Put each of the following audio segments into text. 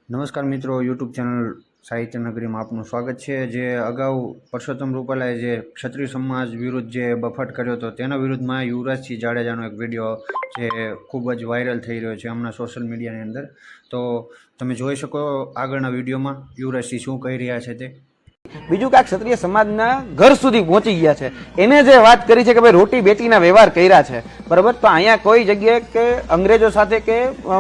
નમસ્કાર મિત્રો, YouTube channel સાહિત્ય નગરીમાં આપનું સ્વાગત છે। જે અગાઉ પરસોત્તમ રૂપાલાએ જે ક્ષત્રિય સમાજ વિરુદ્ધ જે બફાટ કર્યો હતો તેના વિરુદ્ધમાં યુવરાજસિંહ જાડેજાનો એક વિડીયો જે ખૂબ જ વાયરલ થઈ રહ્યો છે હમણાં સોશિયલ મીડિયાની અંદર। તો તમે જોઈ શકો આગળના વિડીયોમાં યુવરાજસિંહ શું કહી રહ્યા છે તે। બીજું કે આ ક્ષત્રિય સમાજના ઘર સુધી પહોંચી ગયા છે। એને જે વાત કરી છે કે ભાઈ રોટી બેટીના વ્યવહાર કર્યા છે, બરાબર, તો અહીંયા કોઈ જગ્યાએ કે અંગ્રેજો સાથે કે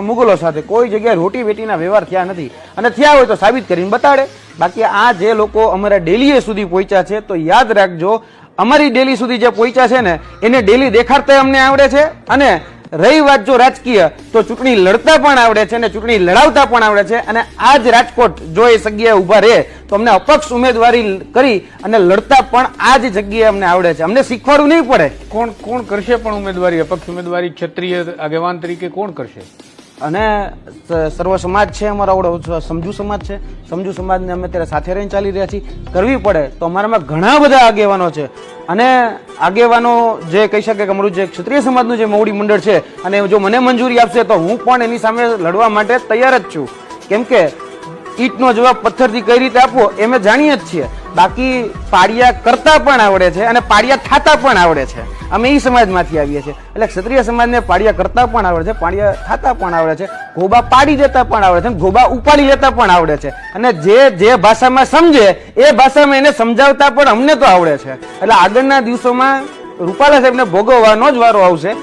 મુગલો સાથે કોઈ જગ્યાએ રોટી બેટીના વ્યવહાર થયા નથી, અને થયા હોય તો સાબિત કરીને બતાડે। બાકી આ જે લોકો અમારા ડેલીએ સુધી પહોંચ્યા છે તો યાદ રાખજો, અમારી ડેલી સુધી જે પહોંચ્યા છે ને એને ડેલી દેખાડતા અમને આવડે છે, અને રહી વાત જો રાજકીય તો ચૂંટણી લડતા પણ આવડે છે અને ચૂંટણી લડાવતા પણ આવડે છે। અને આ જ રાજકોટ જો એ જગ્યાએ ઊભા રહે તો અમને અપક્ષ ઉમેદવારી કરી અને લડતા પણ આ જ જગ્યાએ અમને આવડે છે, અમને શીખવાડવું નહીં પડે। કોણ કરશે પણ ઉમેદવારી, અપક્ષ ઉમેદવારી ક્ષત્રિય આગેવાન તરીકે કોણ કરશે? અને સર્વ સમાજ છે, અમારો આવડો સમજુ સમાજ છે, સમજુ સમાજને અમે અત્યારે સાથે રહીને ચાલી રહ્યા છીએ। કરવી પડે તો અમારામાં ઘણા બધા આગેવાનો છે, અને આગેવાનો જે કહી શકે કે અમારું જે ક્ષત્રિય સમાજનું જે મોવડી મંડળ છે, અને જો મને મંજૂરી આપશે તો હું પણ એની સામે લડવા માટે તૈયાર જ છું। કેમ કે ઈટનો જવાબ પથ્થરથી કઈ રીતે આપવો એ અમે જાણીએ જ છીએ। બાકી પાડિયા કરતા પણ આવડે છે અને પાડિયા થાતા પણ આવડે છે, અમે એ સમાજમાંથી આવીએ છીએ। એટલે ક્ષત્રિય સમાજને પાડિયા કરતા પણ આવડે છે, પાડિયા થાતા પણ આવડે છે, ઘોબા પાડી દેતા પણ આવડે છે, ઘોબા ઉપાડી લેતા પણ આવડે છે, અને જે ભાષામાં સમજે એ ભાષામાં એને સમજાવતા પણ અમને તો આવડે છે। એટલે આગળના દિવસોમાં રૂપાલા સાહેબને ભોગવવાનો જ વારો આવશે।